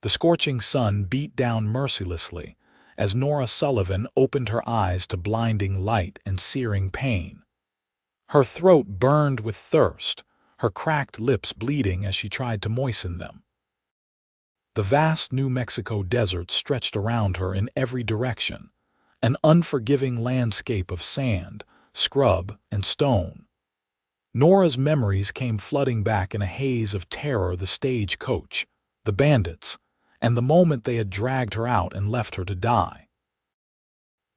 The scorching sun beat down mercilessly as Nora Sullivan opened her eyes to blinding light and searing pain. Her throat burned with thirst, her cracked lips bleeding as she tried to moisten them. The vast New Mexico desert stretched around her in every direction, an unforgiving landscape of sand, scrub, and stone. Nora's memories came flooding back in a haze of terror: the stagecoach, the bandits, and the moment they had dragged her out and left her to die.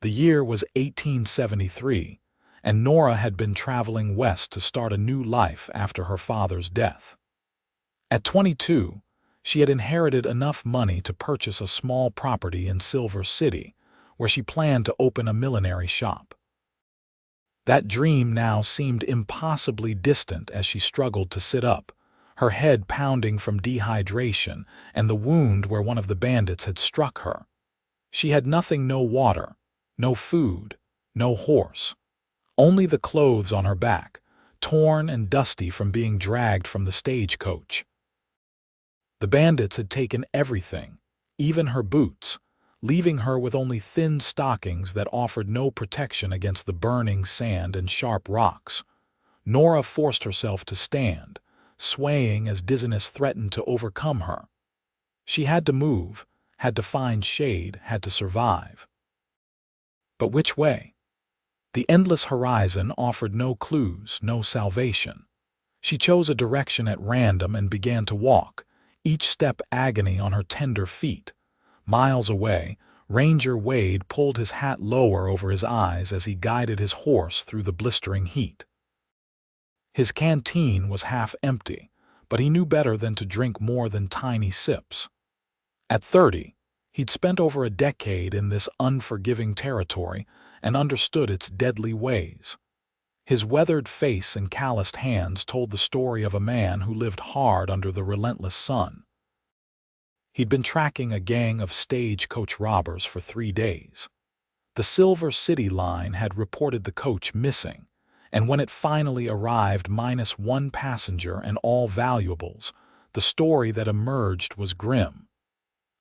The year was 1873, and Nora had been traveling west to start a new life after her father's death. At 22, she had inherited enough money to purchase a small property in Silver City, where she planned to open a millinery shop. That dream now seemed impossibly distant as she struggled to sit up, her head pounding from dehydration and the wound where one of the bandits had struck her. She had nothing: no water, no food, no horse. Only the clothes on her back, torn and dusty from being dragged from the stagecoach. The bandits had taken everything, even her boots, leaving her with only thin stockings that offered no protection against the burning sand and sharp rocks. Nora forced herself to stand, swaying as dizziness threatened to overcome her. She had to move, had to find shade, had to survive. But which way? The endless horizon offered no clues, no salvation. She chose a direction at random and began to walk, each step agony on her tender feet. Miles away, Ranger Wade pulled his hat lower over his eyes as he guided his horse through the blistering heat. His canteen was half empty, but he knew better than to drink more than tiny sips. At 30, he'd spent over a decade in this unforgiving territory and understood its deadly ways. His weathered face and calloused hands told the story of a man who lived hard under the relentless sun. He'd been tracking a gang of stagecoach robbers for 3 days. The Silver City line had reported the coach missing, and when it finally arrived minus 1 passenger and all valuables, the story that emerged was grim.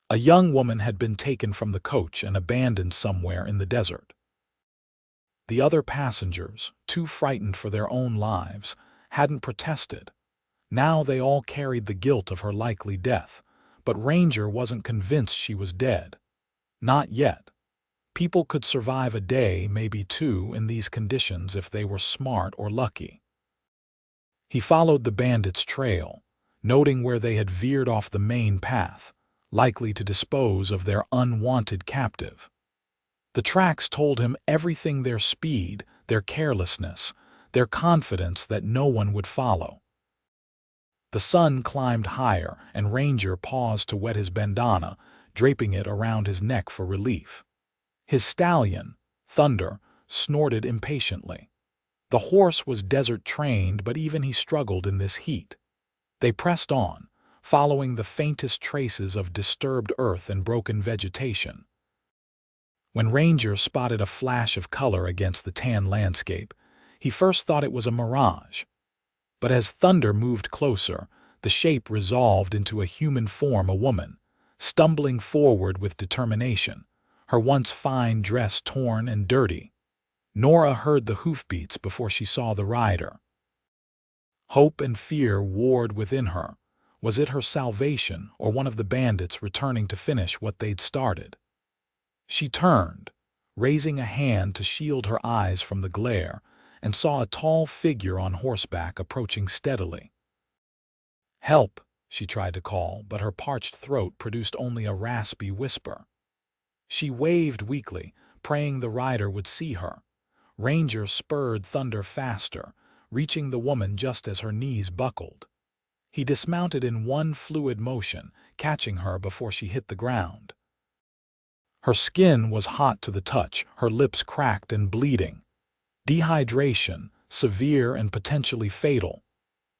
A young woman had been taken from the coach and abandoned somewhere in the desert. The other passengers, too frightened for their own lives, hadn't protested. Now they all carried the guilt of her likely death, but Ranger wasn't convinced she was dead. Not yet. People could survive a day, maybe 2, in these conditions if they were smart or lucky. He followed the bandits' trail, noting where they had veered off the main path, likely to dispose of their unwanted captive. The tracks told him everything: their speed, their carelessness, their confidence that no one would follow. The sun climbed higher, and Ranger paused to wet his bandana, draping it around his neck for relief. His stallion, Thunder, snorted impatiently. The horse was desert-trained, but even he struggled in this heat. They pressed on, following the faintest traces of disturbed earth and broken vegetation. When Ranger spotted a flash of color against the tan landscape, he first thought it was a mirage. But as Thunder moved closer, the shape resolved into a human form: a woman, stumbling forward with determination, her once fine dress torn and dirty. Nora heard the hoofbeats before she saw the rider. Hope and fear warred within her. Was it her salvation, or one of the bandits returning to finish what they'd started? She turned, raising a hand to shield her eyes from the glare, and saw a tall figure on horseback approaching steadily. "Help!" she tried to call, but her parched throat produced only a raspy whisper. She waved weakly, praying the rider would see her. Ranger spurred Thunder faster, reaching the woman just as her knees buckled. He dismounted in one fluid motion, catching her before she hit the ground. Her skin was hot to the touch, her lips cracked and bleeding. Dehydration, severe and potentially fatal.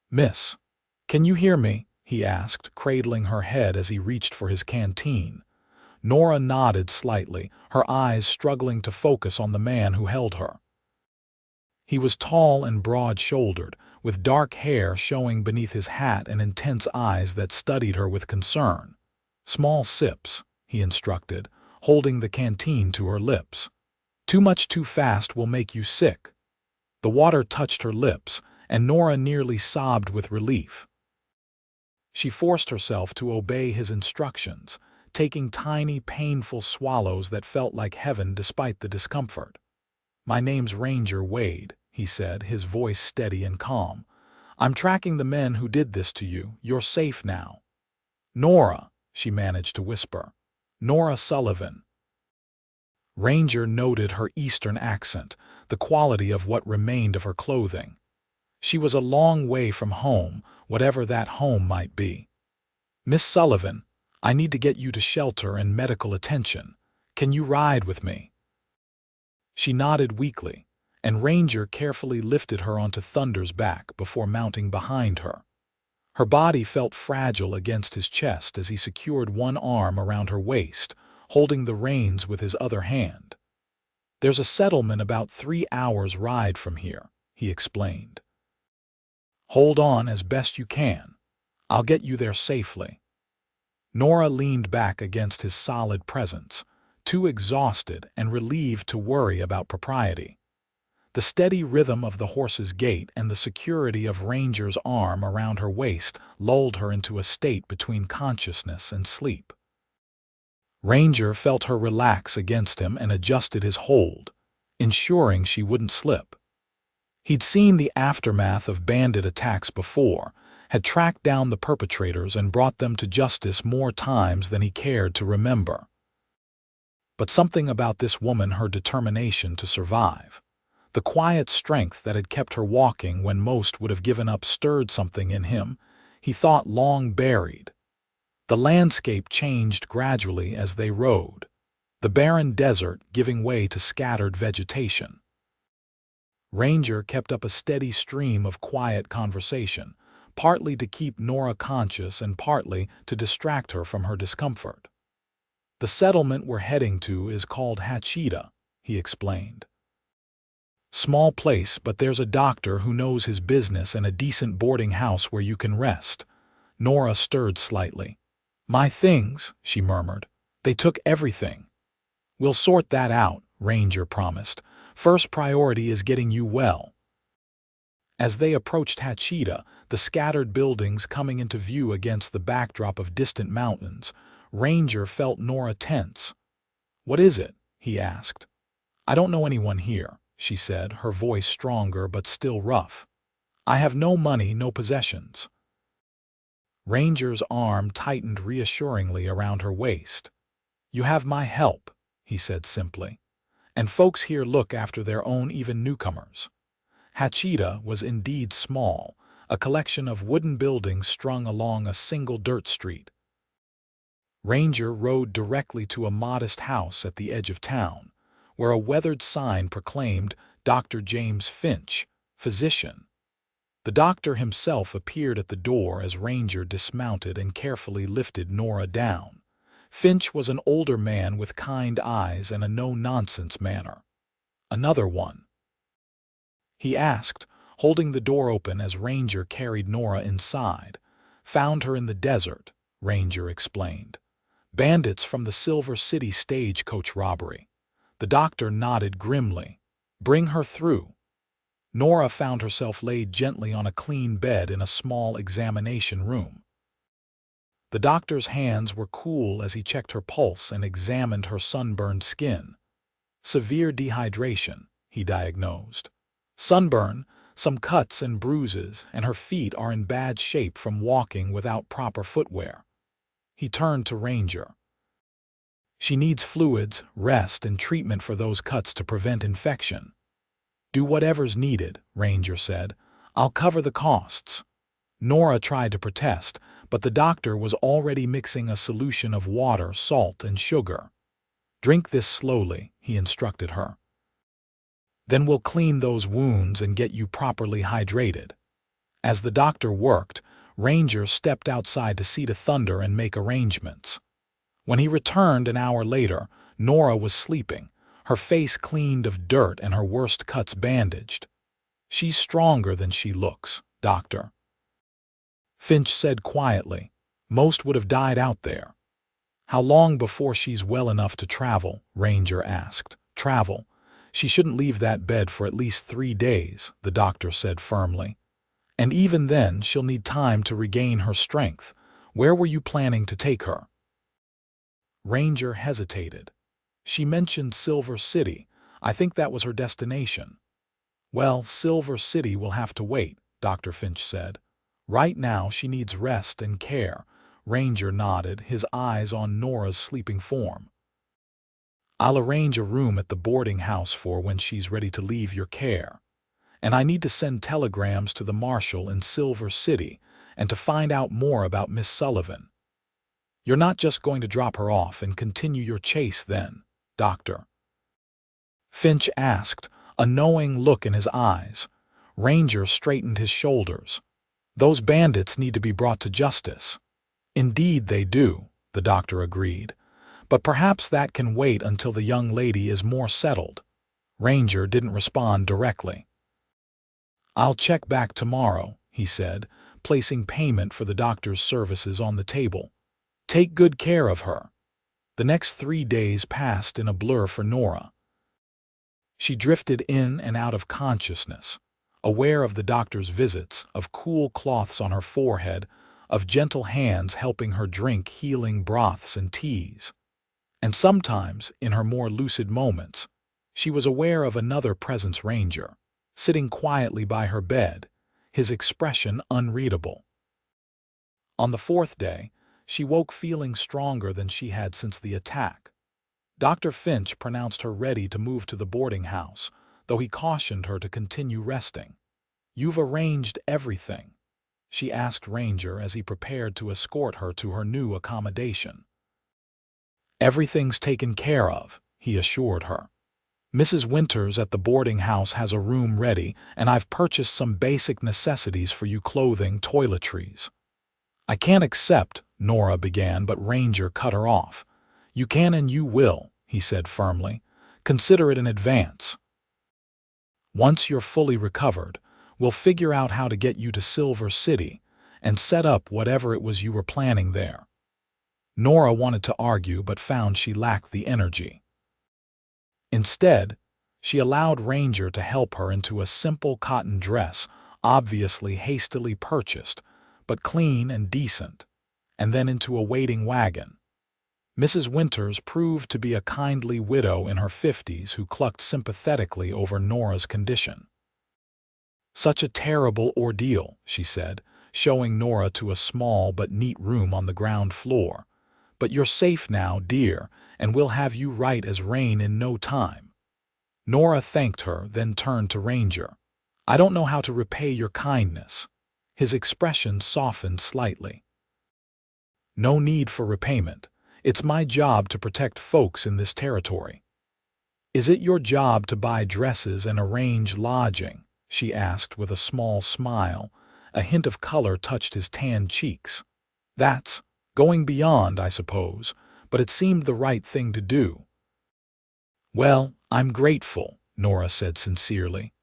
"Miss, can you hear me?" he asked, cradling her head as he reached for his canteen. Nora nodded slightly, her eyes struggling to focus on the man who held her. He was tall and broad-shouldered, with dark hair showing beneath his hat and intense eyes that studied her with concern. Small sips, he instructed, holding the canteen to her lips. Too much too fast will make you sick. The water touched her lips, and Nora nearly sobbed with relief. She forced herself to obey his instructions, taking tiny, painful swallows that felt like heaven despite the discomfort. "My name's Ranger Wade," he said, his voice steady and calm. "I'm tracking the men who did this to you. You're safe now." "Nora," she managed to whisper. "Nora Sullivan." Ranger noted her Eastern accent, the quality of what remained of her clothing. She was a long way from home, whatever that home might be. "Miss Sullivan, I need to get you to shelter and medical attention. Can you ride with me?" She nodded weakly, and Ranger carefully lifted her onto Thunder's back before mounting behind her. Her body felt fragile against his chest as he secured one arm around her waist, holding the reins with his other hand. "There's a settlement about 3 hours' ride from here," he explained. "Hold on as best you can. I'll get you there safely." Nora leaned back against his solid presence, too exhausted and relieved to worry about propriety. The steady rhythm of the horse's gait and the security of Ranger's arm around her waist lulled her into a state between consciousness and sleep. Ranger felt her relax against him and adjusted his hold, ensuring she wouldn't slip. He'd seen the aftermath of bandit attacks before, had tracked down the perpetrators and brought them to justice more times than he cared to remember. But something about this woman, her determination to survive, the quiet strength that had kept her walking when most would have given up, stirred something in him, he thought long buried. The landscape changed gradually as they rode, the barren desert giving way to scattered vegetation. Ranger kept up a steady stream of quiet conversation, partly to keep Nora conscious and partly to distract her from her discomfort. "The settlement we're heading to is called Hatchita," he explained. "Small place, but there's a doctor who knows his business and a decent boarding house where you can rest." Nora stirred slightly. "My things," she murmured. "They took everything." "We'll sort that out," Ranger promised. "First priority is getting you well." As they approached Hatchita, the scattered buildings coming into view against the backdrop of distant mountains, Ranger felt Nora tense. "What is it?" he asked. "I don't know anyone here," she said, her voice stronger but still rough. "I have no money, no possessions." Ranger's arm tightened reassuringly around her waist. "You have my help," he said simply. "And folks here look after their own, even newcomers." Hatchita was indeed small, a collection of wooden buildings strung along a single dirt street. Ranger rode directly to a modest house at the edge of town, where a weathered sign proclaimed Dr. James Finch, physician. The doctor himself appeared at the door as Ranger dismounted and carefully lifted Nora down. Finch was an older man with kind eyes and a no-nonsense manner. "Another one?" he asked, holding the door open as Ranger carried Nora inside. "Found her in the desert," Ranger explained. "Bandits from the Silver City stagecoach robbery." The doctor nodded grimly. "Bring her through." Nora found herself laid gently on a clean bed in a small examination room. The doctor's hands were cool as he checked her pulse and examined her sunburned skin. "Severe dehydration," he diagnosed. "Sunburn, some cuts and bruises, and her feet are in bad shape from walking without proper footwear." He turned to Ranger. "She needs fluids, rest, and treatment for those cuts to prevent infection." "Do whatever's needed," Ranger said. "I'll cover the costs." Nora tried to protest, but the doctor was already mixing a solution of water, salt, and sugar. "Drink this slowly," he instructed her. "Then we'll clean those wounds and get you properly hydrated." As the doctor worked, Ranger stepped outside to see to Thunder and make arrangements. When he returned an hour later, Nora was sleeping, her face cleaned of dirt and her worst cuts bandaged. "She's stronger than she looks, doctor," Finch said quietly. "Most would have died out there." How long before she's well enough to travel? Ranger asked. Travel? She shouldn't leave that bed for at least 3 days, the doctor said firmly. And even then, she'll need time to regain her strength. Where were you planning to take her? Ranger hesitated. She mentioned Silver City. I think that was her destination. Well, Silver City will have to wait, Dr. Finch said. Right now she needs rest and care. Ranger nodded, his eyes on Nora's sleeping form. I'll arrange a room at the boarding house for when she's ready to leave your care. And I need to send telegrams to the marshal in Silver City and to find out more about Miss Sullivan. You're not just going to drop her off and continue your chase then, Doctor? Finch asked, a knowing look in his eyes. Ranger straightened his shoulders. Those bandits need to be brought to justice. Indeed they do, the doctor agreed. But perhaps that can wait until the young lady is more settled. Ranger didn't respond directly. I'll check back tomorrow, he said, placing payment for the doctor's services on the table. Take good care of her. The next 3 days passed in a blur for Nora. She drifted in and out of consciousness, aware of the doctor's visits, of cool cloths on her forehead, of gentle hands helping her drink healing broths and teas. And sometimes, in her more lucid moments, she was aware of another presence, Ranger, sitting quietly by her bed, his expression unreadable. On the 4th day, she woke feeling stronger than she had since the attack. Dr. Finch pronounced her ready to move to the boarding house, though he cautioned her to continue resting. You've arranged everything, she asked Ranger as he prepared to escort her to her new accommodation. Everything's taken care of, he assured her. Mrs. Winters at the boarding house has a room ready, and I've purchased some basic necessities for you: clothing, toiletries. I can't accept, Nora began, but Ranger cut her off. You can and you will, he said firmly. Consider it in advance. Once you're fully recovered, we'll figure out how to get you to Silver City and set up whatever it was you were planning there. Nora wanted to argue but found she lacked the energy. Instead, she allowed Ranger to help her into a simple cotton dress, obviously hastily purchased, but clean and decent, and then into a waiting wagon. Mrs. Winters proved to be a kindly widow in her 50s who clucked sympathetically over Nora's condition. Such a terrible ordeal, she said, showing Nora to a small but neat room on the ground floor. But you're safe now, dear, and we'll have you right as rain in no time. Nora thanked her, then turned to Ranger. I don't know how to repay your kindness. His expression softened slightly. No need for repayment. It's my job to protect folks in this territory. Is it your job to buy dresses and arrange lodging? She asked with a small smile. A hint of color touched his tanned cheeks. That's going beyond, I suppose, but it seemed the right thing to do. Well, I'm grateful, Nora said sincerely.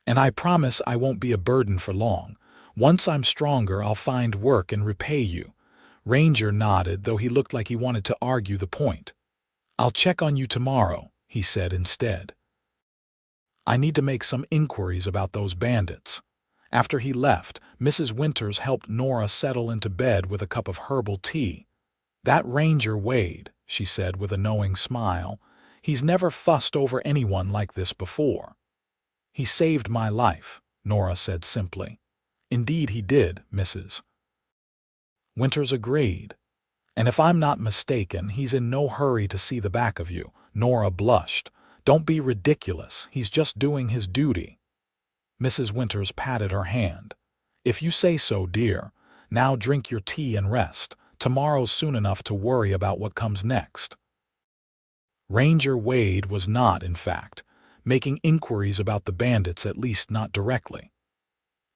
And I promise I won't be a burden for long. Once I'm stronger, I'll find work and repay you. Ranger nodded, though he looked like he wanted to argue the point. I'll check on you tomorrow, he said instead. I need to make some inquiries about those bandits. After he left, Mrs. Winters helped Nora settle into bed with a cup of herbal tea. That Ranger Wade, she said with a knowing smile. He's never fussed over anyone like this before. He saved my life, Nora said simply. Indeed he did, Mrs. Winters agreed. And if I'm not mistaken, he's in no hurry to see the back of you. Nora blushed. Don't be ridiculous. He's just doing his duty. Mrs. Winters patted her hand. If you say so, dear. Now drink your tea and rest. Tomorrow's soon enough to worry about what comes next. Ranger Wade was not, in fact, making inquiries about the bandits, at least not directly.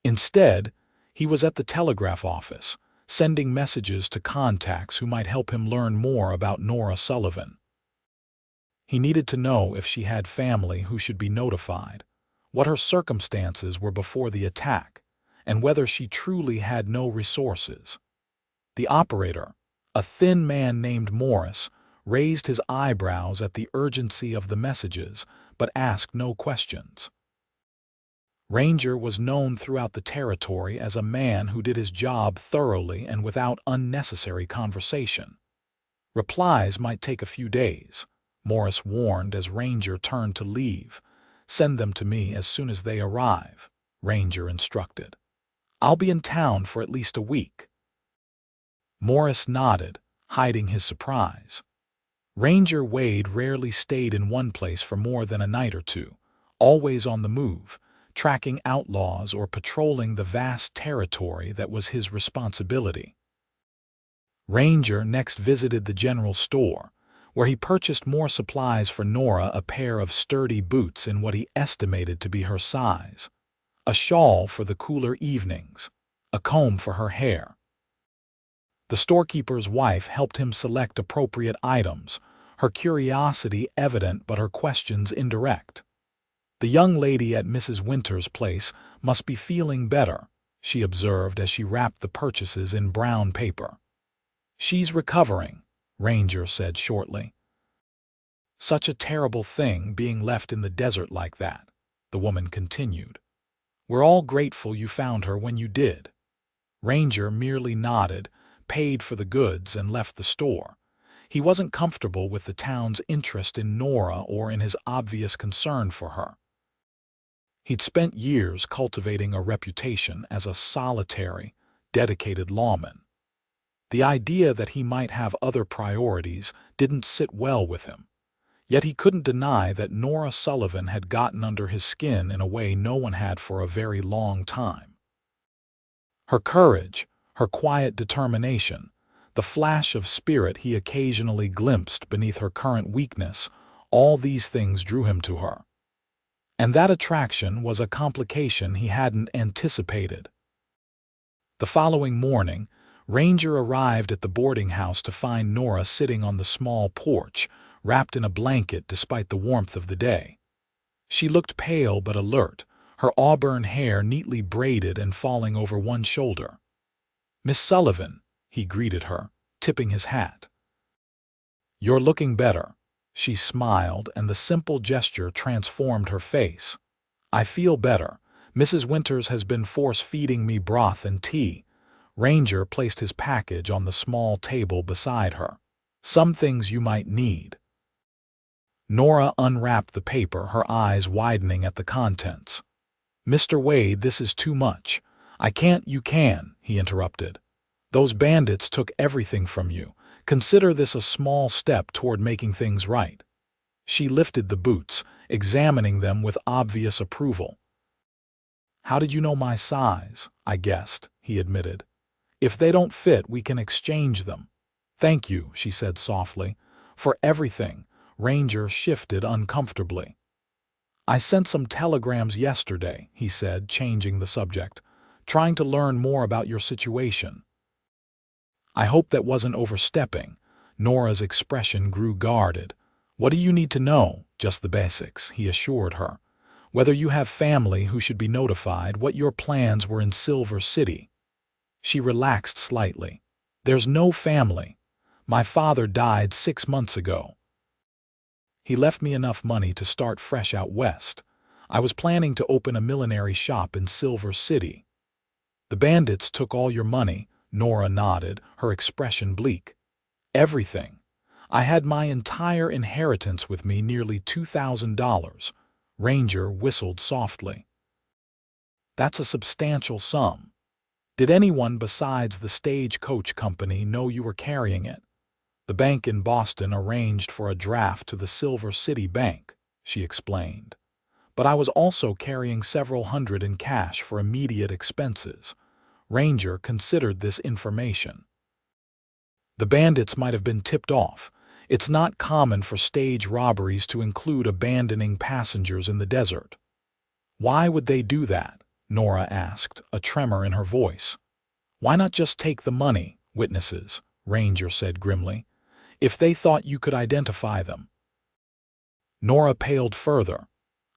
Instead, he was at the telegraph office, sending messages to contacts who might help him learn more about Nora Sullivan. He needed to know if she had family who should be notified, what her circumstances were before the attack, and whether she truly had no resources. The operator, A thin man named Morris raised his eyebrows at the urgency of the messages, but asked no questions. Ranger was known throughout the territory as a man who did his job thoroughly and without unnecessary conversation. Replies might take a few days, Morris warned as Ranger turned to leave. "Send them to me as soon as they arrive," Ranger instructed. "I'll be in town for at least a week." Morris nodded, hiding his surprise. Ranger Wade rarely stayed in one place for more than a night or two, always on the move, tracking outlaws or patrolling the vast territory that was his responsibility. Ranger next visited the general store, where he purchased more supplies for Nora: a pair of sturdy boots in what he estimated to be her size, a shawl for the cooler evenings, a comb for her hair. The storekeeper's wife helped him select appropriate items, her curiosity evident but her questions indirect. "The young lady at Mrs. Winter's place must be feeling better," she observed as she wrapped the purchases in brown paper. "She's recovering," Ranger said shortly. "Such a terrible thing being left in the desert like that," the woman continued. "We're all grateful you found her when you did." Ranger merely nodded, paid for the goods, and left the store. He wasn't comfortable with the town's interest in Nora or in his obvious concern for her. He'd spent years cultivating a reputation as a solitary, dedicated lawman. The idea that he might have other priorities didn't sit well with him. Yet he couldn't deny that Nora Sullivan had gotten under his skin in a way no one had for a very long time. Her courage, her quiet determination, the flash of spirit he occasionally glimpsed beneath her current weakness, all these things drew him to her. And that attraction was a complication he hadn't anticipated. The following morning, Ranger arrived at the boarding house to find Nora sitting on the small porch, wrapped in a blanket despite the warmth of the day. She looked pale but alert, her auburn hair neatly braided and falling over one shoulder. "Miss Sullivan," he greeted her, tipping his hat. "You're looking better." She smiled, and the simple gesture transformed her face. "I feel better. Mrs. Winters has been force-feeding me broth and tea." Ranger placed his package on the small table beside her. "Some things you might need." Nora unwrapped the paper, her eyes widening at the contents. "Mr. Wade, this is too much. I can't—" "You can," he interrupted. "Those bandits took everything from you. Consider this a small step toward making things right." She lifted the boots, examining them with obvious approval. "How did you know my size?" "I guessed," he admitted. "If they don't fit, we can exchange them." "Thank you," she said softly. "For everything." Ranger shifted uncomfortably. "I sent some telegrams yesterday," he said, changing the subject, "trying to learn more about your situation." "I hope that wasn't overstepping." Nora's expression grew guarded. "What do you need to know?" "Just the basics," he assured her. "Whether you have family who should be notified, what your plans were in Silver City." She relaxed slightly. "There's no family. My father died 6 months ago. He left me enough money to start fresh out west. I was planning to open a millinery shop in Silver City." "The bandits took all your money," Nora nodded, her expression bleak. "Everything. I had my entire inheritance with me, nearly $2,000. Ranger whistled softly. "That's a substantial sum. Did anyone besides the stagecoach company know you were carrying it?" "The bank in Boston arranged for a draft to the Silver City Bank," she explained. "But I was also carrying several hundred in cash for immediate expenses." Ranger considered this information. "The bandits might have been tipped off. It's not common for stage robberies to include abandoning passengers in the desert." "Why would they do that?" Nora asked, a tremor in her voice. "Why not just take the money?" "Witnesses," Ranger said grimly. "If they thought you could identify them." Nora paled further.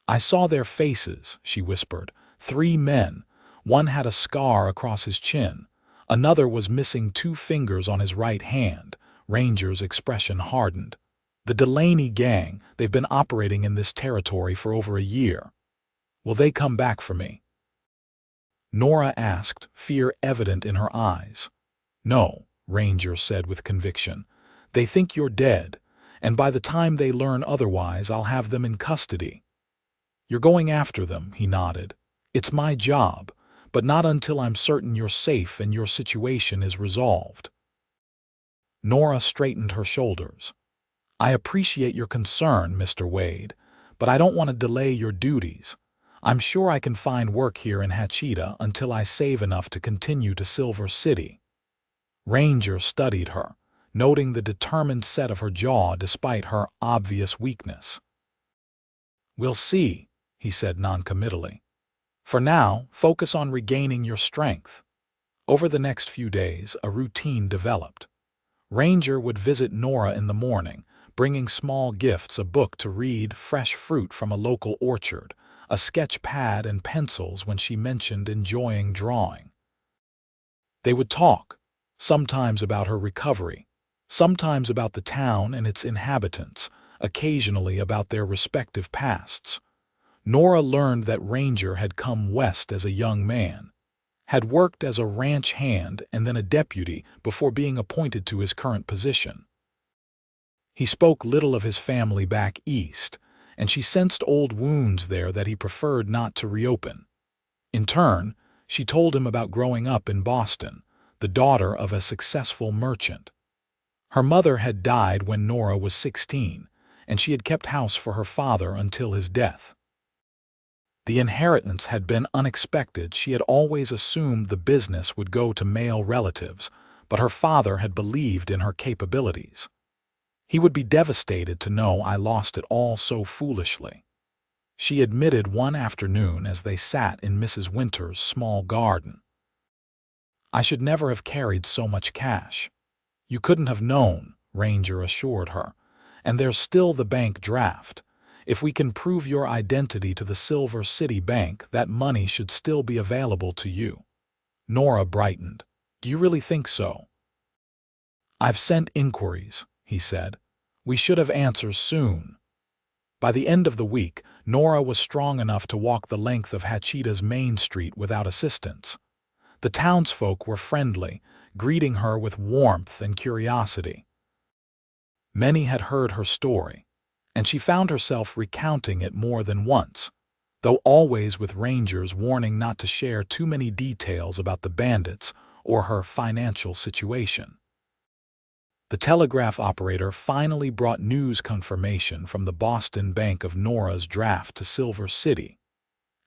"I saw their faces," she whispered. 3 men. One had a scar across his chin. Another was missing 2 fingers on his right hand. Ranger's expression hardened. The Delaney gang, they've been operating in this territory for over a year. Will they come back for me? Nora asked, fear evident in her eyes. No, Ranger said with conviction. They think you're dead, and by the time they learn otherwise, I'll have them in custody. You're going after them, he nodded. It's my job, but not until I'm certain you're safe and your situation is resolved. Nora straightened her shoulders. I appreciate your concern, Mr. Wade, but I don't want to delay your duties. I'm sure I can find work here in Hachita until I save enough to continue to Silver City. Ranger studied her, noting the determined set of her jaw despite her obvious weakness. We'll see, he said noncommittally. For now, focus on regaining your strength. Over the next few days, a routine developed. Ranger would visit Nora in the morning, bringing small gifts, a book to read, fresh fruit from a local orchard, a sketch pad and pencils when she mentioned enjoying drawing. They would talk, sometimes about her recovery, sometimes about the town and its inhabitants, occasionally about their respective pasts. Nora learned that Ranger had come west as a young man, had worked as a ranch hand and then a deputy before being appointed to his current position. He spoke little of his family back east, and she sensed old wounds there that he preferred not to reopen. In turn, she told him about growing up in Boston, the daughter of a successful merchant. Her mother had died when Nora was 16, and she had kept house for her father until his death. The inheritance had been unexpected. She had always assumed the business would go to male relatives, but her father had believed in her capabilities. He would be devastated to know I lost it all so foolishly, she admitted one afternoon as they sat in Mrs. Winter's small garden. I should never have carried so much cash. You couldn't have known, Ranger assured her, and there's still the bank draft. If we can prove your identity to the Silver City Bank, that money should still be available to you. Nora brightened. Do you really think so? I've sent inquiries, he said. We should have answers soon. By the end of the week, Nora was strong enough to walk the length of Hachita's main street without assistance. The townsfolk were friendly, greeting her with warmth and curiosity. Many had heard her story, and she found herself recounting it more than once, though always with Ranger's warning not to share too many details about the bandits or her financial situation. The telegraph operator finally brought news confirmation from the Boston Bank of Nora's draft to Silver City,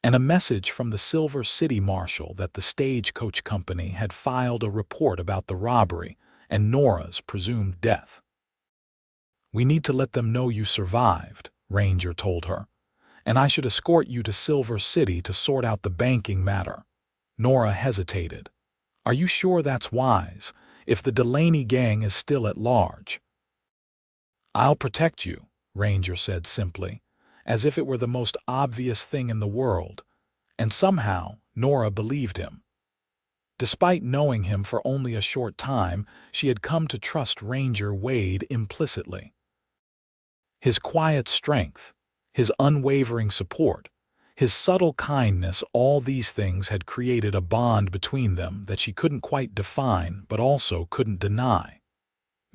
and a message from the Silver City marshal that the stagecoach company had filed a report about the robbery and Nora's presumed death. We need to let them know you survived, Ranger told her, and I should escort you to Silver City to sort out the banking matter. Nora hesitated. Are you sure that's wise, if the Delaney gang is still at large? I'll protect you, Ranger said simply, as if it were the most obvious thing in the world, and somehow Nora believed him. Despite knowing him for only a short time, she had come to trust Ranger Wade implicitly. His quiet strength, his unwavering support, his subtle kindness, all these things had created a bond between them that she couldn't quite define but also couldn't deny.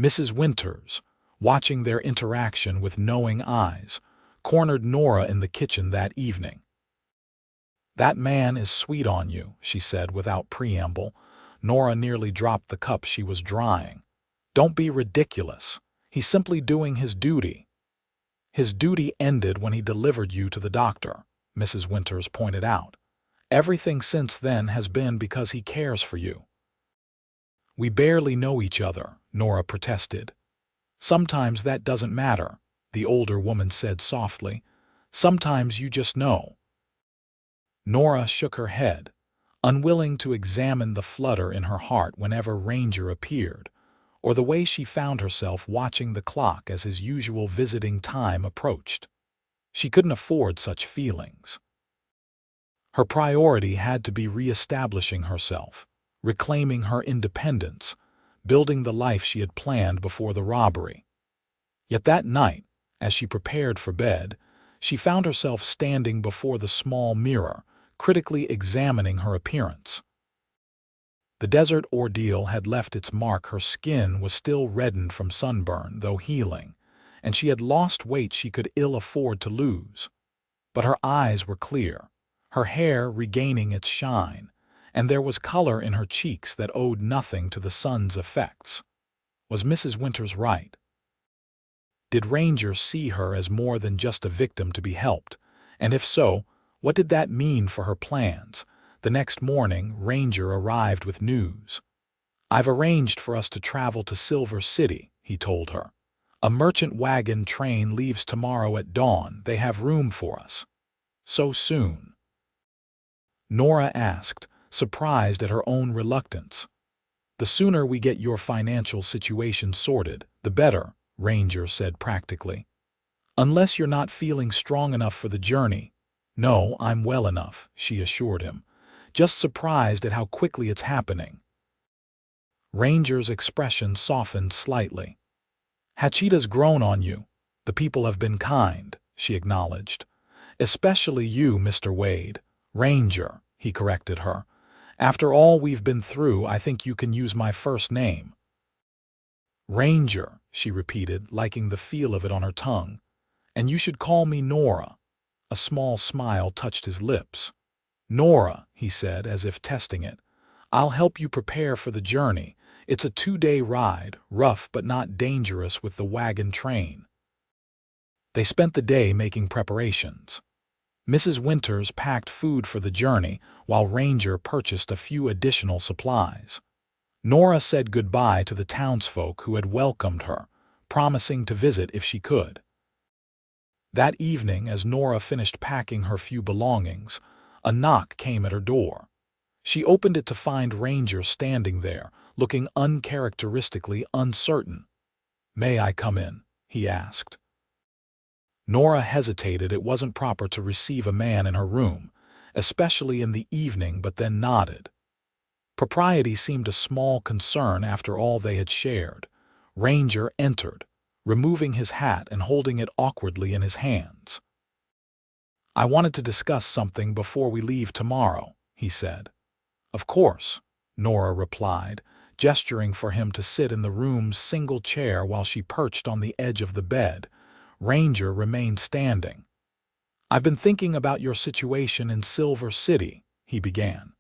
Mrs. Winters, watching their interaction with knowing eyes, cornered Nora in the kitchen that evening. That man is sweet on you, she said without preamble. Nora nearly dropped the cup she was drying. Don't be ridiculous. He's simply doing his duty. His duty ended when he delivered you to the doctor, Mrs. Winters pointed out. Everything since then has been because he cares for you. We barely know each other, Nora protested. Sometimes that doesn't matter, the older woman said softly. Sometimes you just know. Nora shook her head, unwilling to examine the flutter in her heart whenever Ranger appeared, or the way she found herself watching the clock as his usual visiting time approached. She couldn't afford such feelings. Her priority had to be re-establishing herself, reclaiming her independence, building the life she had planned before the robbery. Yet that night, as she prepared for bed, she found herself standing before the small mirror, critically examining her appearance. The desert ordeal had left its mark. Her skin was still reddened from sunburn, though healing, and she had lost weight she could ill afford to lose. But her eyes were clear, her hair regaining its shine, and there was color in her cheeks that owed nothing to the sun's effects. Was Mrs. Winters right? Did Ranger see her as more than just a victim to be helped? And if so, what did that mean for her plans? The next morning, Ranger arrived with news. "I've arranged for us to travel to Silver City," he told her. "A merchant wagon train leaves tomorrow at dawn. They have room for us." "So soon?" Nora asked, surprised at her own reluctance. "The sooner we get your financial situation sorted, the better," Ranger said practically. "Unless you're not feeling strong enough for the journey." "No, I'm well enough," she assured him, just surprised at how quickly it's happening. Ranger's expression softened slightly. "Hachita's grown on you. The people have been kind," she acknowledged. "Especially you, Mr. Wade." "Ranger," he corrected her. "After all we've been through, I think you can use my first name." "Ranger," she repeated, liking the feel of it on her tongue. "And you should call me Nora." A small smile touched his lips. "Nora," he said, as if testing it. "I'll help you prepare for the journey. It's a 2-day ride, rough but not dangerous with the wagon train." They spent the day making preparations. Mrs. Winters packed food for the journey, while Ranger purchased a few additional supplies. Nora said goodbye to the townsfolk who had welcomed her, promising to visit if she could. That evening, as Nora finished packing her few belongings, a knock came at her door. She opened it to find Ranger standing there, looking uncharacteristically uncertain. "May I come in?" he asked. Nora hesitated. It wasn't proper to receive a man in her room, especially in the evening, but then nodded. Propriety seemed a small concern after all they had shared. Ranger entered, removing his hat and holding it awkwardly in his hands. "I wanted to discuss something before we leave tomorrow," he said. "Of course," Nora replied, gesturing for him to sit in the room's single chair while she perched on the edge of the bed. Ranger remained standing. "I've been thinking about your situation in Silver City," he began.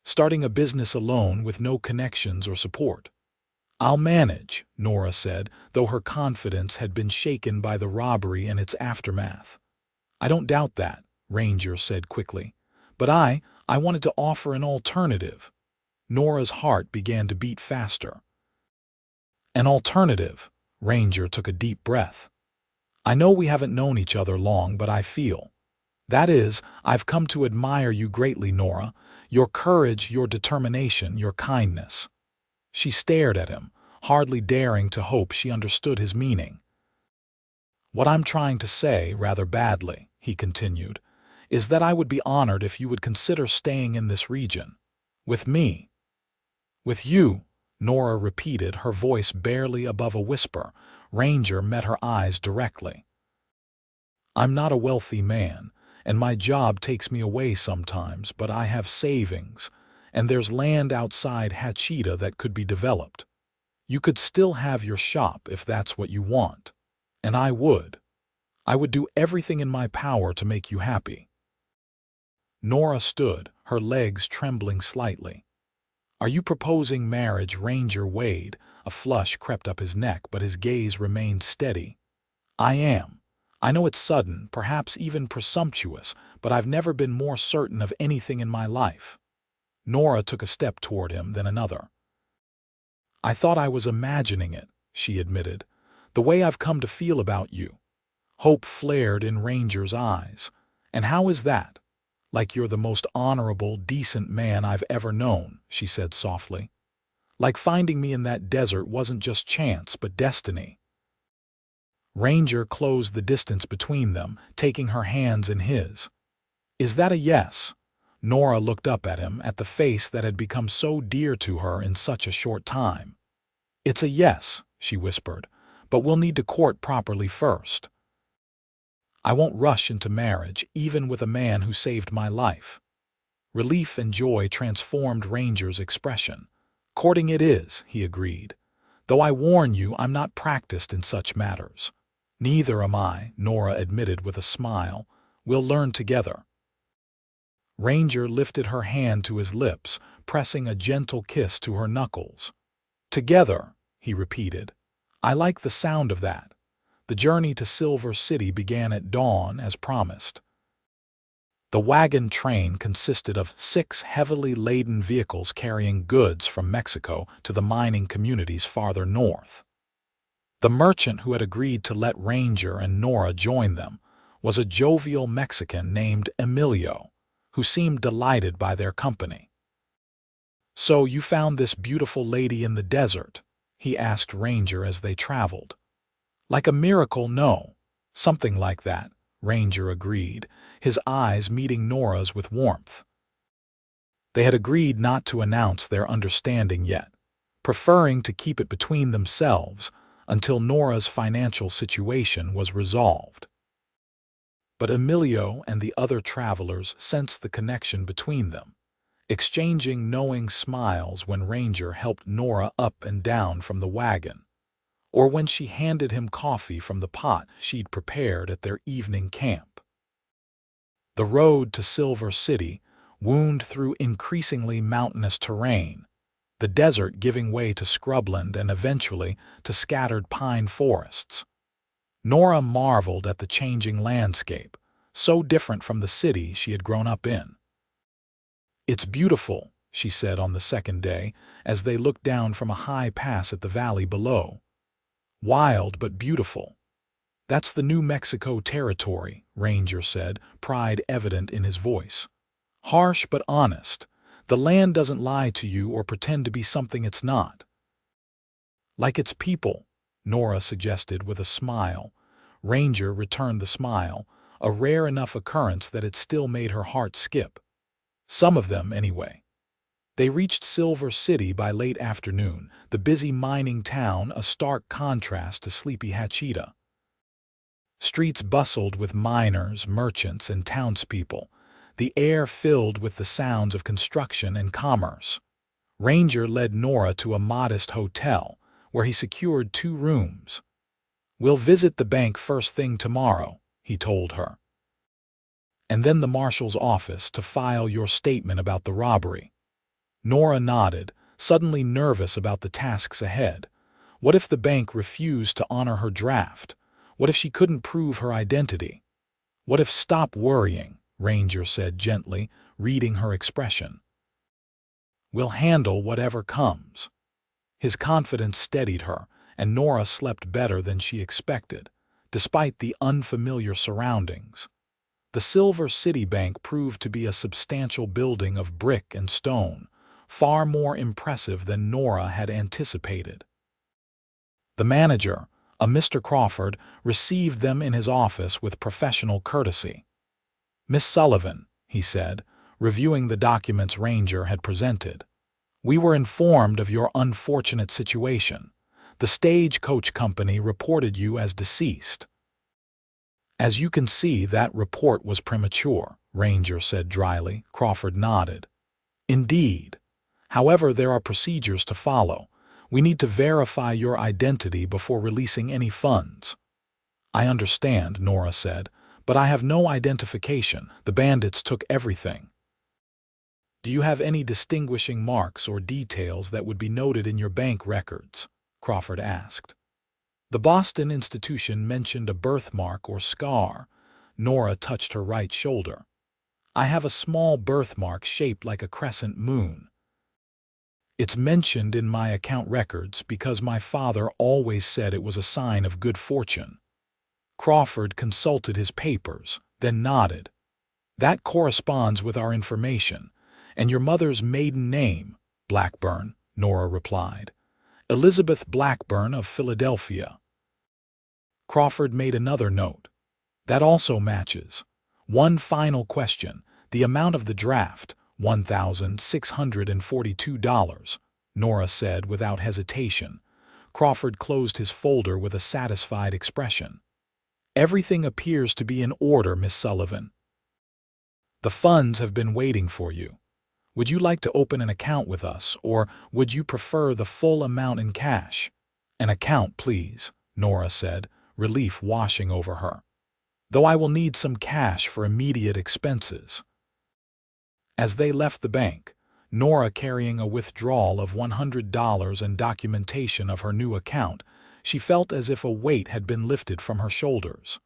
"Starting a business alone with no connections or support." "I'll manage," Nora said, though her confidence had been shaken by the robbery and its aftermath. "I don't doubt that," Ranger said quickly. "But I wanted to offer an alternative." Nora's heart began to beat faster. "An alternative?" Ranger took a deep breath. "I know we haven't known each other long, but I feel. That is, I've come to admire you greatly, Nora. Your courage, your determination, your kindness." She stared at him, hardly daring to hope she understood his meaning. "What I'm trying to say, rather badly," he continued, "is that I would be honored if you would consider staying in this region. With me." "With you?" Nora repeated, her voice barely above a whisper. Ranger met her eyes directly. "I'm not a wealthy man, and my job takes me away sometimes, but I have savings, and there's land outside Hachita that could be developed. You could still have your shop if that's what you want. And I would. I would do everything in my power to make you happy." Nora stood, her legs trembling slightly. "Are you proposing marriage?" Ranger weighed. A flush crept up his neck, but his gaze remained steady. "I am. I know it's sudden, perhaps even presumptuous, but I've never been more certain of anything in my life." Nora took a step toward him, then another. "I thought I was imagining it," she admitted. "The way I've come to feel about you." Hope flared in Ranger's eyes. "And how is that?" "Like you're the most honorable, decent man I've ever known," she said softly. "Like finding me in that desert wasn't just chance, but destiny." Ranger closed the distance between them, taking her hands in his. "Is that a yes?" Nora looked up at him, at the face that had become so dear to her in such a short time. "It's a yes," she whispered, "but we'll need to court properly first. I won't rush into marriage, even with a man who saved my life." Relief and joy transformed Ranger's expression. "Courting it is," he agreed. "Though I warn you, I'm not practiced in such matters." "Neither am I," Nora admitted with a smile. "We'll learn together." Ranger lifted her hand to his lips, pressing a gentle kiss to her knuckles. "Together," he repeated. "I like the sound of that." The journey to Silver City began at dawn, as promised. The wagon train consisted of 6 heavily laden vehicles carrying goods from Mexico to the mining communities farther north. The merchant who had agreed to let Ranger and Nora join them was a jovial Mexican named Emilio, who seemed delighted by their company. "So you found this beautiful lady in the desert?" he asked Ranger as they traveled. "Like a miracle, no. Something like that," Ranger agreed, his eyes meeting Nora's with warmth. They had agreed not to announce their understanding yet, preferring to keep it between themselves until Nora's financial situation was resolved. But Emilio and the other travelers sensed the connection between them, exchanging knowing smiles when Ranger helped Nora up and down from the wagon, or when she handed him coffee from the pot she'd prepared at their evening camp. The road to Silver City wound through increasingly mountainous terrain, the desert giving way to scrubland and eventually to scattered pine forests. Nora marveled at the changing landscape, so different from the city she had grown up in. "It's beautiful," she said on the second day, as they looked down from a high pass at the valley below. "Wild but beautiful." "That's the New Mexico territory," Ranger said, pride evident in his voice. "Harsh but honest. The land doesn't lie to you or pretend to be something it's not." "Like its people," Nora suggested with a smile. Ranger returned the smile, a rare enough occurrence that it still made her heart skip. Some of them, anyway. They reached Silver City by late afternoon, the busy mining town a stark contrast to sleepy Hachita. Streets bustled with miners, merchants, and townspeople, the air filled with the sounds of construction and commerce. Ranger led Nora to a modest hotel, where he secured 2 rooms. "We'll visit the bank first thing tomorrow," he told her. "And then the marshal's office to file your statement about the robbery." Nora nodded, suddenly nervous about the tasks ahead. What if the bank refused to honor her draft? What if she couldn't prove her identity? What if— "Stop worrying," Ranger said gently, reading her expression. "We'll handle whatever comes." His confidence steadied her, and Nora slept better than she expected, despite the unfamiliar surroundings. The Silver City Bank proved to be a substantial building of brick and stone, far more impressive than Nora had anticipated. The manager, a Mr. Crawford, received them in his office with professional courtesy. "Miss Sullivan," he said, reviewing the documents Ranger had presented, "we were informed of your unfortunate situation. The stagecoach company reported you as deceased." "As you can see, that report was premature," Ranger said dryly. Crawford nodded. "Indeed. However, there are procedures to follow. We need to verify your identity before releasing any funds." "I understand," Nora said, "but I have no identification. The bandits took everything." "Do you have any distinguishing marks or details that would be noted in your bank records?" Crawford asked. The Boston institution mentioned a birthmark or scar. Nora touched her right shoulder. "I have a small birthmark shaped like a crescent moon. It's mentioned in my account records because my father always said it was a sign of good fortune." Crawford consulted his papers, then nodded. "That corresponds with our information. And your mother's maiden name?" "Blackburn," Nora replied. "Elizabeth Blackburn of Philadelphia." Crawford made another note. "That also matches. One final question. The amount of the draft, $1,642, Nora said without hesitation. Crawford closed his folder with a satisfied expression. Everything appears to be in order, Miss Sullivan. The funds have been waiting for you. Would you like to open an account with us, or would you prefer the full amount in cash? An account, please, Nora said, relief washing over her. Though I will need some cash for immediate expenses. As they left the bank, Nora carrying a withdrawal of $100 and documentation of her new account, she felt as if a weight had been lifted from her shoulders.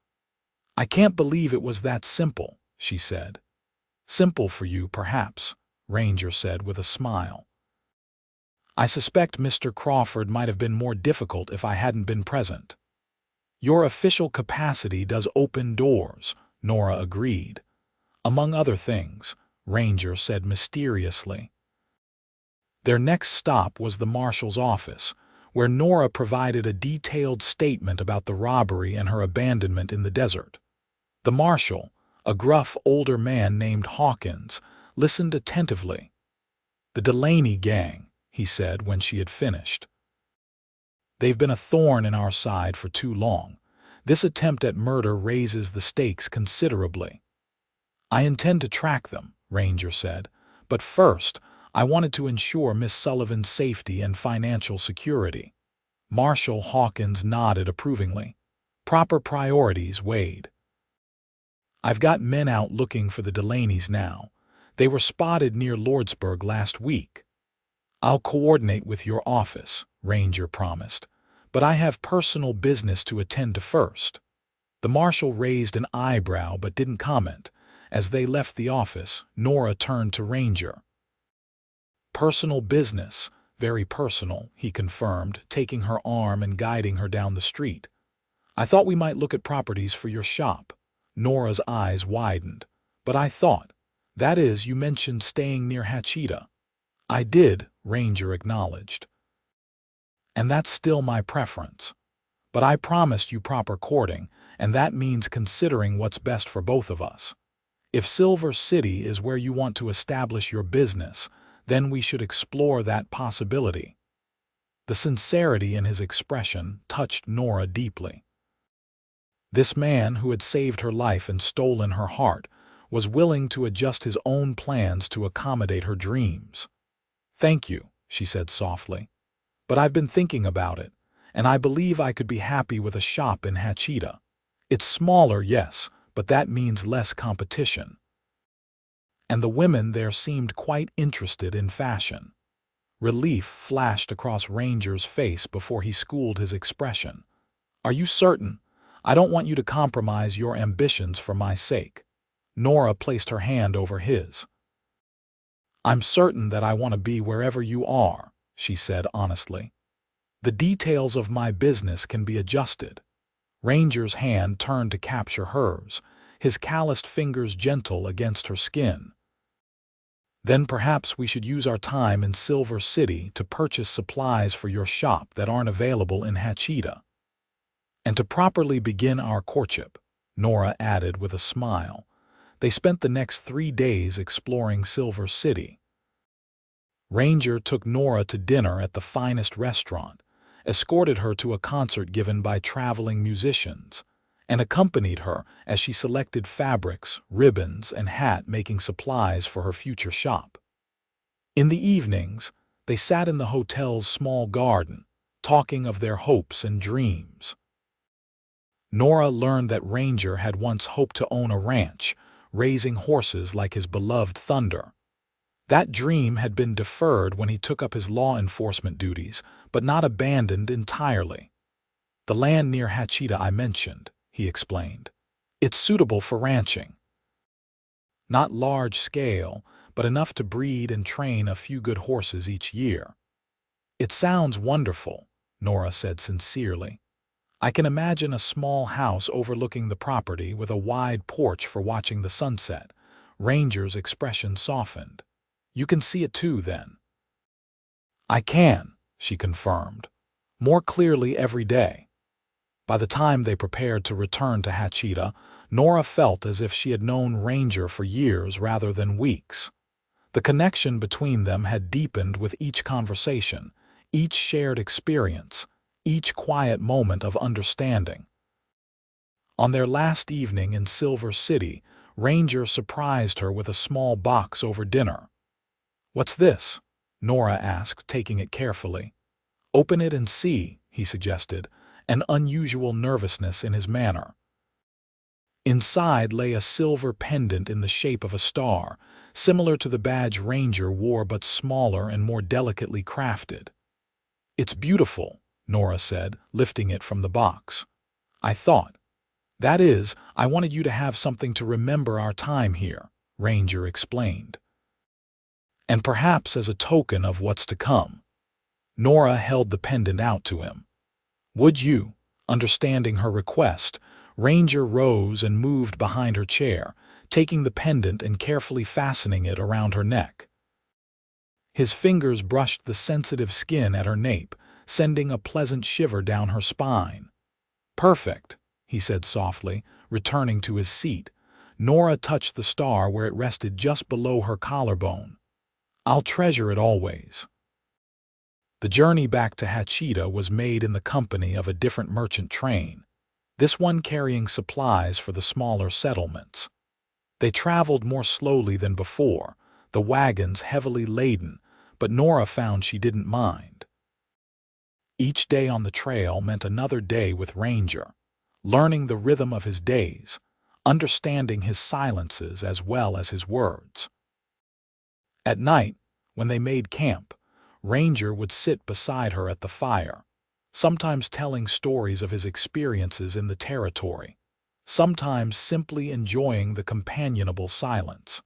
I can't believe it was that simple, she said. Simple for you, perhaps, Ranger said with a smile. I suspect Mr. Crawford might have been more difficult if I hadn't been present. Your official capacity does open doors, Nora agreed. Among other things, Ranger said mysteriously. Their next stop was the marshal's office, where Nora provided a detailed statement about the robbery and her abandonment in the desert. The marshal, a gruff older man named Hawkins, listened attentively. The Delaney gang, he said when she had finished. They've been a thorn in our side for too long. This attempt at murder raises the stakes considerably. I intend to track them, Ranger said, but first, I wanted to ensure Miss Sullivan's safety and financial security. Marshal Hawkins nodded approvingly. Proper priorities weighed. I've got men out looking for the Delaneys now. They were spotted near Lordsburg last week. I'll coordinate with your office, Ranger promised, but I have personal business to attend to first. The marshal raised an eyebrow but didn't comment. As they left the office, Nora turned to Ranger. Personal business, very personal, he confirmed, taking her arm and guiding her down the street. I thought we might look at properties for your shop. Nora's eyes widened. But I thought, that is, you mentioned staying near Hatchita. I did, Ranger acknowledged. And that's still my preference. But I promised you proper courting, and that means considering what's best for both of us. If Silver City is where you want to establish your business, then we should explore that possibility. The sincerity in his expression touched Nora deeply. This man who had saved her life and stolen her heart was willing to adjust his own plans to accommodate her dreams. Thank you, she said softly. But I've been thinking about it, and I believe I could be happy with a shop in Hatchita. It's smaller, yes, but that means less competition. And the women there seemed quite interested in fashion. Relief flashed across Ranger's face before he schooled his expression. Are you certain? I don't want you to compromise your ambitions for my sake. Nora placed her hand over his. I'm certain that I want to be wherever you are, she said honestly. The details of my business can be adjusted. Ranger's hand turned to capture hers, his calloused fingers gentle against her skin. Then perhaps we should use our time in Silver City to purchase supplies for your shop that aren't available in Hatchita. And to properly begin our courtship, Nora added with a smile. They spent the next 3 days exploring Silver City. Ranger took Nora to dinner at the finest restaurant, escorted her to a concert given by traveling musicians, and accompanied her as she selected fabrics, ribbons, and hat-making supplies for her future shop. In the evenings, they sat in the hotel's small garden, talking of their hopes and dreams. Nora learned that Ranger had once hoped to own a ranch, raising horses like his beloved Thunder. That dream had been deferred when he took up his law enforcement duties, but not abandoned entirely. The land near Hatchita I mentioned, he explained. It's suitable for ranching. Not large scale, but enough to breed and train a few good horses each year. It sounds wonderful, Nora said sincerely. I can imagine a small house overlooking the property with a wide porch for watching the sunset. Ranger's expression softened. You can see it too, then. I can, she confirmed. More clearly every day. By the time they prepared to return to Hachita, Nora felt as if she had known Ranger for years rather than weeks. The connection between them had deepened with each conversation, each shared experience, each quiet moment of understanding. On their last evening in Silver City, Ranger surprised her with a small box over dinner. "What's this?" Nora asked, taking it carefully. "Open it and see," he suggested, an unusual nervousness in his manner. Inside lay a silver pendant in the shape of a star, similar to the badge Ranger wore but smaller and more delicately crafted. "It's beautiful," Nora said, lifting it from the box. I wanted you to have something to remember our time here," Ranger explained. "And perhaps as a token of what's to come." Nora held the pendant out to him. "Would you?" Understanding her request, Ranger rose and moved behind her chair, taking the pendant and carefully fastening it around her neck. His fingers brushed the sensitive skin at her nape, sending a pleasant shiver down her spine. "Perfect," he said softly, returning to his seat. Nora touched the star where it rested just below her collarbone. "I'll treasure it always." The journey back to Hachita was made in the company of a different merchant train, this one carrying supplies for the smaller settlements. They traveled more slowly than before, the wagons heavily laden, but Nora found she didn't mind. Each day on the trail meant another day with Ranger, learning the rhythm of his days, understanding his silences as well as his words. At night, when they made camp, Ranger would sit beside her at the fire, sometimes telling stories of his experiences in the territory, sometimes simply enjoying the companionable silence.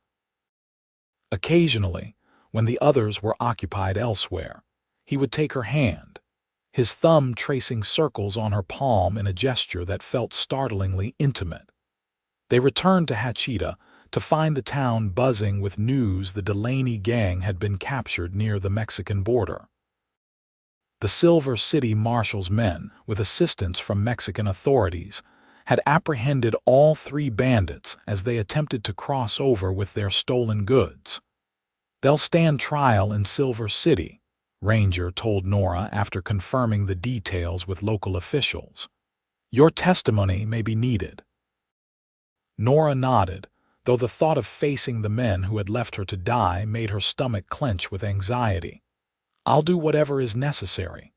Occasionally, when the others were occupied elsewhere, he would take her hand, his thumb tracing circles on her palm in a gesture that felt startlingly intimate. They returned to Hachita to find the town buzzing with news the Delaney gang had been captured near the Mexican border. The Silver City Marshal's men, with assistance from Mexican authorities, had apprehended all 3 bandits as they attempted to cross over with their stolen goods. "They'll stand trial in Silver City," Ranger told Nora after confirming the details with local officials. "Your testimony may be needed." Nora nodded, though the thought of facing the men who had left her to die made her stomach clench with anxiety. "I'll do whatever is necessary."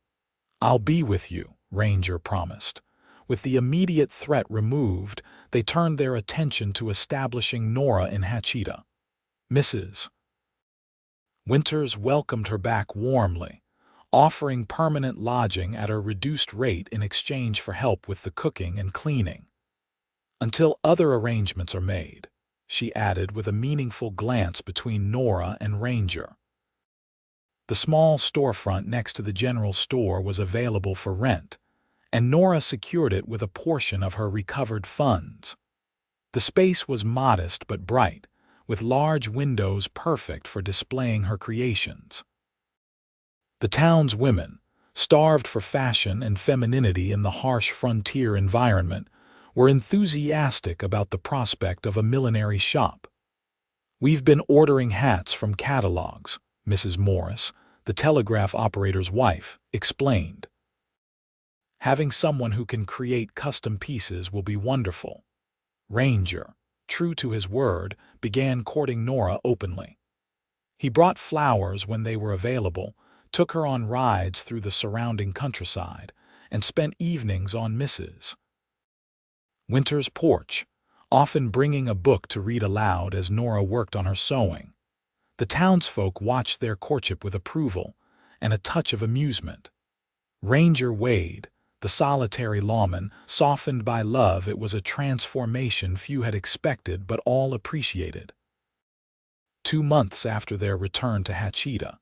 "I'll be with you," Ranger promised. With the immediate threat removed, they turned their attention to establishing Nora in Hachita. Mrs. Winters welcomed her back warmly, offering permanent lodging at a reduced rate in exchange for help with the cooking and cleaning. "Until other arrangements are made," she added with a meaningful glance between Nora and Ranger. The small storefront next to the general store was available for rent, and Nora secured it with a portion of her recovered funds. The space was modest but bright, with large windows perfect for displaying her creations. The town's women, starved for fashion and femininity in the harsh frontier environment, were enthusiastic about the prospect of a millinery shop. "We've been ordering hats from catalogs," Mrs. Morris, the telegraph operator's wife, explained. "Having someone who can create custom pieces will be wonderful." Ranger, true to his word, began courting Nora openly. He brought flowers when they were available, took her on rides through the surrounding countryside, and spent evenings on Mrs. Winter's porch, often bringing a book to read aloud as Nora worked on her sewing. The townsfolk watched their courtship with approval and a touch of amusement. Ranger Wade, the solitary lawman, softened by love. It was a transformation few had expected but all appreciated. 2 months after their return to Hachita,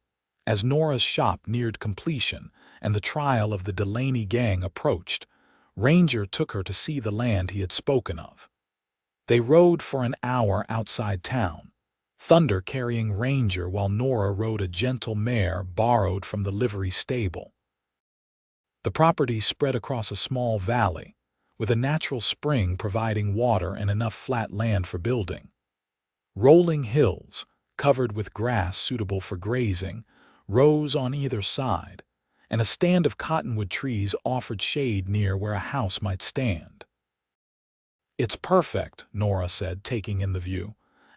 as Nora's shop neared completion and the trial of the Delaney gang approached, Ranger took her to see the land he had spoken of. They rode for an hour outside town, Thunder carrying Ranger while Nora rode a gentle mare borrowed from the livery stable. The property spread across a small valley, with a natural spring providing water and enough flat land for building. Rolling hills, covered with grass suitable for grazing, rose on either side, and a stand of cottonwood trees offered shade near where a house might stand. "It's perfect," Nora said, taking in the view.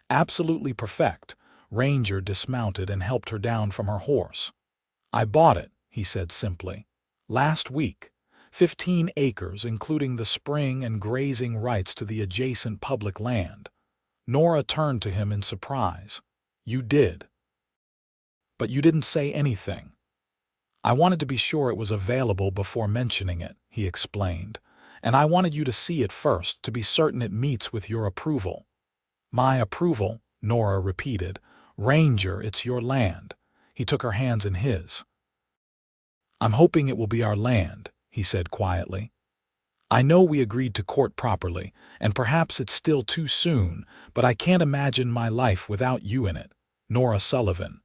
"Absolutely perfect." Ranger dismounted and helped her down from her horse. "I bought it," he said simply. "Last week. 15 acres, including the spring and grazing rights to the adjacent public land." Nora turned to him in surprise. "You did? But you didn't say anything." "I wanted to be sure it was available before mentioning it," he explained. "And I wanted you to see it first to be certain it meets with your approval." "My approval," Nora repeated. "Ranger, it's your land." He took her hands in his. "I'm hoping it will be our land," he said quietly. "I know we agreed to court properly, and perhaps it's still too soon, but I can't imagine my life without you in it." Nora Sullivan.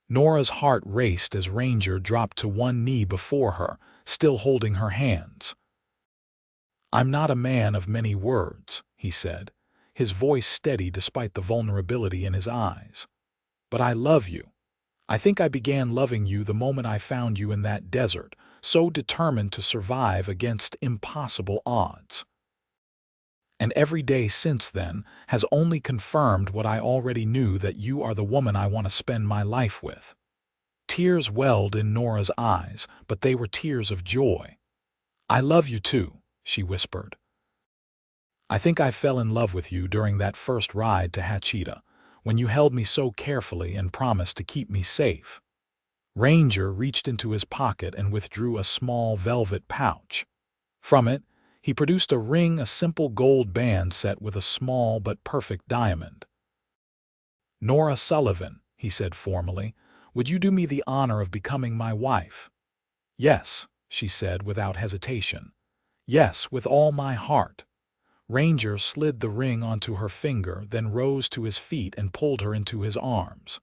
Nora's heart raced as Ranger dropped to one knee before her, still holding her hands. "I'm not a man of many words," he said, his voice steady despite the vulnerability in his eyes. "But I love you. I think I began loving you the moment I found you in that desert, so determined to survive against impossible odds. And every day since then has only confirmed what I already knew, that you are the woman I want to spend my life with." Tears welled in Nora's eyes, but they were tears of joy. "I love you too," she whispered. "I think I fell in love with you during that first ride to Hatchita, when you held me so carefully and promised to keep me safe." Ranger reached into his pocket and withdrew a small velvet pouch. From it, he produced a ring, a simple gold band set with a small but perfect diamond. "Nora Sullivan," he said formally, "would you do me the honor of becoming my wife?" "Yes," she said without hesitation. "Yes, with all my heart." Ranger slid the ring onto her finger, then rose to his feet and pulled her into his arms.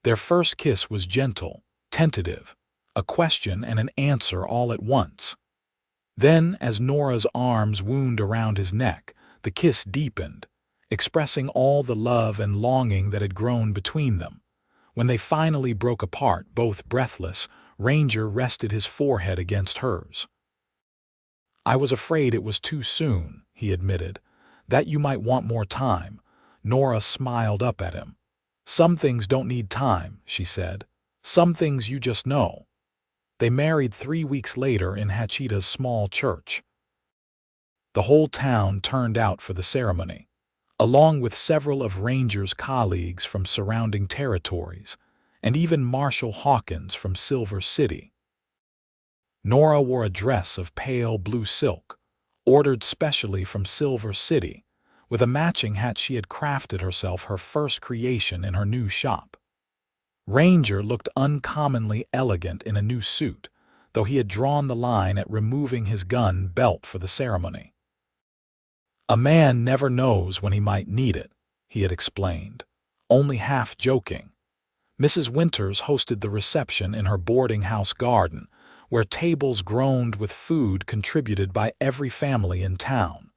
Their first kiss was gentle, tentative, a question and an answer all at once. Then, as Nora's arms wound around his neck, the kiss deepened, expressing all the love and longing that had grown between them. When they finally broke apart, both breathless, Ranger rested his forehead against hers. "I was afraid it was too soon," he admitted. "That you might want more time." Nora smiled up at him. "Some things don't need time," she said. "Some things you just know." They married 3 weeks later in Hatchita's small church. The whole town turned out for the ceremony, along with several of Ranger's colleagues from surrounding territories, and even Marshal Hawkins from Silver City. Nora wore a dress of pale blue silk, ordered specially from Silver City, with a matching hat she had crafted herself, her first creation in her new shop. Ranger looked uncommonly elegant in a new suit, though he had drawn the line at removing his gun belt for the ceremony. "A man never knows when he might need it," he had explained, only half joking. Mrs. Winters hosted the reception in her boarding house garden, where tables groaned with food contributed by every family in town.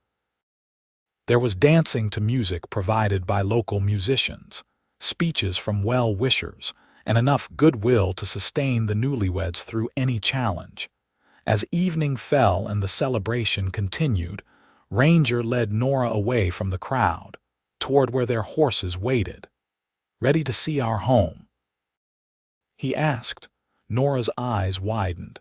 There was dancing to music provided by local musicians, speeches from well-wishers, and enough goodwill to sustain the newlyweds through any challenge. As evening fell and the celebration continued, Ranger led Nora away from the crowd, toward where their horses waited. "Ready to see our home?" he asked. Nora's eyes widened.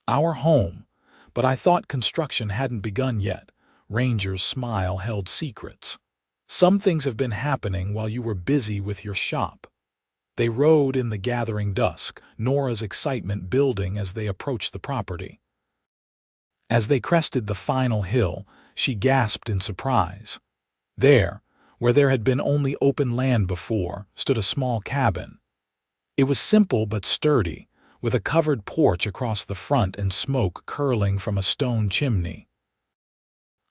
"Our home? But I thought construction hadn't begun yet." Ranger's smile held secrets. "Some things have been happening while you were busy with your shop." They rode in the gathering dusk, Nora's excitement building as they approached the property. As they crested the final hill, she gasped in surprise. There, where there had been only open land before, stood a small cabin. It was simple but sturdy, with a covered porch across the front and smoke curling from a stone chimney.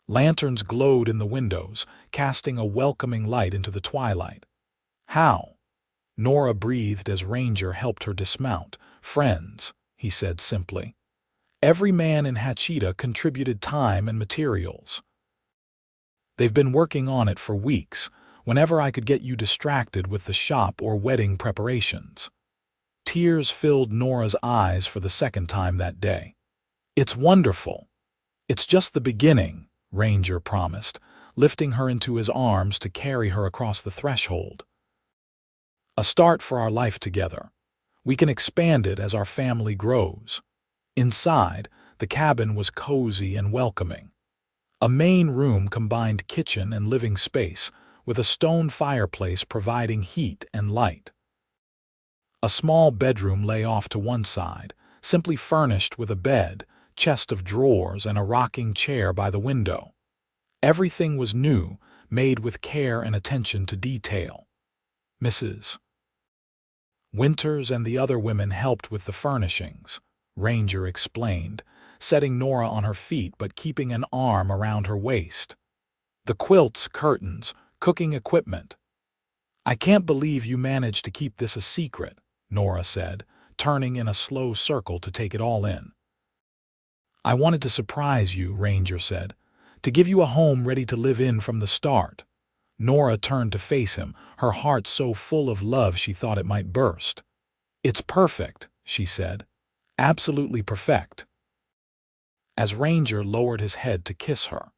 Lanterns glowed in the windows, casting a welcoming light into the twilight. "How?" Nora breathed as Ranger helped her dismount. "Friends," he said simply. Every man in Hachita contributed time and materials. They've been working on it for weeks, whenever I could get you distracted with the shop or wedding preparations. Tears filled Nora's eyes for the second time that day. It's wonderful. It's just the beginning, Ranger promised, lifting her into his arms to carry her across the threshold. A start for our life together. We can expand it as our family grows. Inside, the cabin was cozy and welcoming. A main room combined kitchen and living space, with a stone fireplace providing heat and light. A small bedroom lay off to one side, simply furnished with a bed, chest of drawers, and a rocking chair by the window. Everything was new, made with care and attention to detail. Mrs. Winters and the other women helped with the furnishings, Ranger explained, setting Nora on her feet but keeping an arm around her waist. The quilts, curtains, cooking equipment. I can't believe you managed to keep this a secret, Nora said, turning in a slow circle to take it all in. I wanted to surprise you, Ranger said, to give you a home ready to live in from the start. Nora turned to face him, her heart so full of love she thought it might burst. It's perfect, she said. Absolutely perfect. As Ranger lowered his head to kiss her,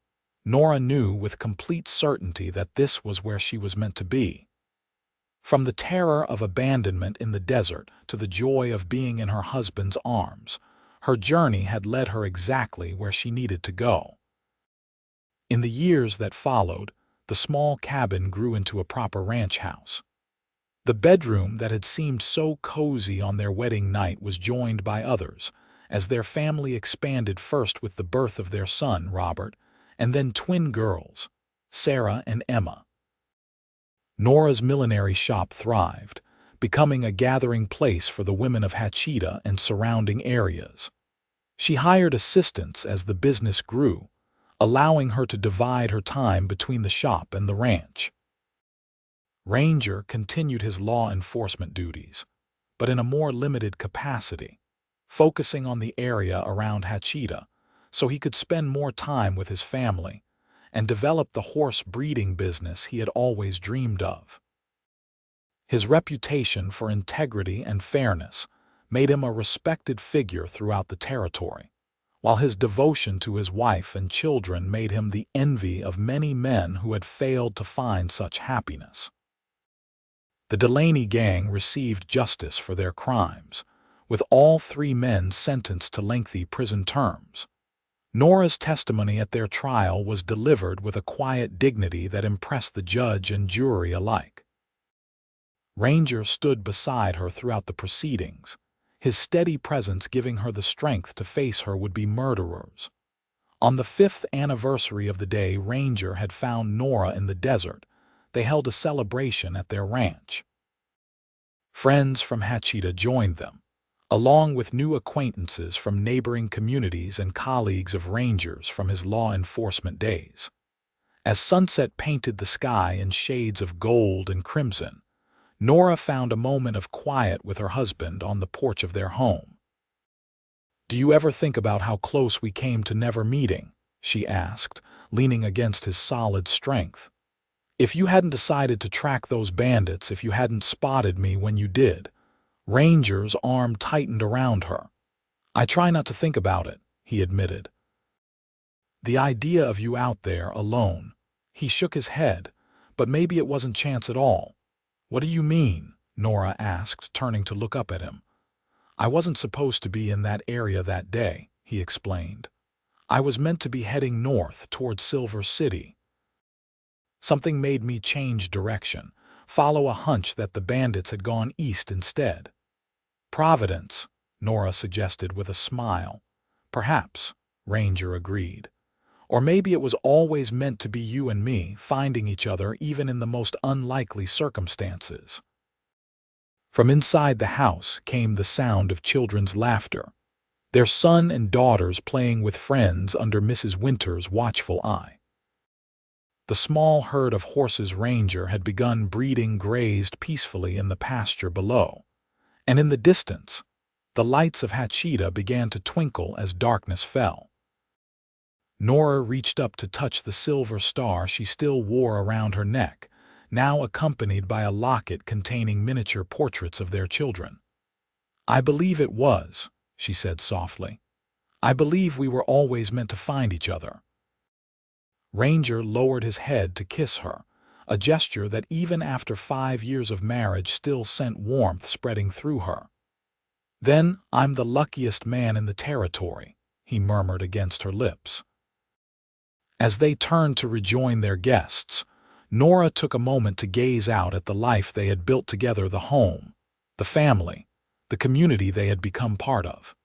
Nora knew with complete certainty that this was where she was meant to be. From the terror of abandonment in the desert to the joy of being in her husband's arms, her journey had led her exactly where she needed to go. In the years that followed, the small cabin grew into a proper ranch house. The bedroom that had seemed so cozy on their wedding night was joined by others, as their family expanded, first with the birth of their son, Robert, and then twin girls, Sarah and Emma. Nora's millinery shop thrived, becoming a gathering place for the women of Hachita and surrounding areas. She hired assistants as the business grew, allowing her to divide her time between the shop and the ranch. Ranger continued his law enforcement duties, but in a more limited capacity, focusing on the area around Hachita so he could spend more time with his family and develop the horse breeding business he had always dreamed of. His reputation for integrity and fairness made him a respected figure throughout the territory, while his devotion to his wife and children made him the envy of many men who had failed to find such happiness. The Delaney gang received justice for their crimes, with all 3 men sentenced to lengthy prison terms. Nora's testimony at their trial was delivered with a quiet dignity that impressed the judge and jury alike. Ranger stood beside her throughout the proceedings, his steady presence giving her the strength to face her would-be murderers. On the 5th anniversary of the day Ranger had found Nora in the desert, they held a celebration at their ranch. Friends from Hachita joined them, along with new acquaintances from neighboring communities and colleagues of Rangers from his law enforcement days. As sunset painted the sky in shades of gold and crimson, Nora found a moment of quiet with her husband on the porch of their home. "Do you ever think about how close we came to never meeting?" she asked, leaning against his solid strength. "If you hadn't decided to track those bandits, if you hadn't spotted me when you did." Ranger's arm tightened around her. "I try not to think about it," he admitted. "The idea of you out there alone." He shook his head, but maybe it wasn't chance at all. "What do you mean?" Nora asked, turning to look up at him. "I wasn't supposed to be in that area that day," he explained. "I was meant to be heading north toward Silver City. Something made me change direction, follow a hunch that the bandits had gone east instead." "Providence," Nora suggested with a smile. "Perhaps," Ranger agreed. "Or maybe it was always meant to be you and me, finding each other even in the most unlikely circumstances." From inside the house came the sound of children's laughter, their son and daughters playing with friends under Mrs. Winter's watchful eye. The small herd of horses Ranger had begun breeding grazed peacefully in the pasture below, and in the distance, The lights of Hachita began to twinkle as darkness fell. Nora reached up to touch the silver star she still wore around her neck, now accompanied by a locket containing miniature portraits of their children. "I believe it was," she said softly. "I believe we were always meant to find each other." Ranger lowered his head to kiss her, a gesture that even after 5 years of marriage still sent warmth spreading through her. "Then I'm the luckiest man in the territory," he murmured against her lips. As they turned to rejoin their guests, Nora took a moment to gaze out at the life they had built together, the home, the family, the community they had become part of.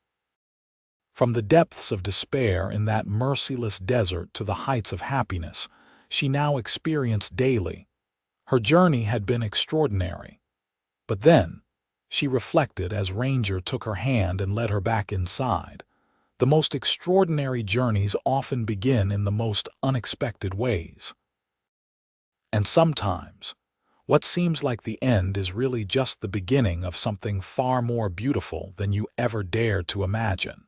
From the depths of despair in that merciless desert to the heights of happiness she now experienced daily, her journey had been extraordinary. But then, she reflected as Ranger took her hand and led her back inside, the most extraordinary journeys often begin in the most unexpected ways. And sometimes, what seems like the end is really just the beginning of something far more beautiful than you ever dared to imagine.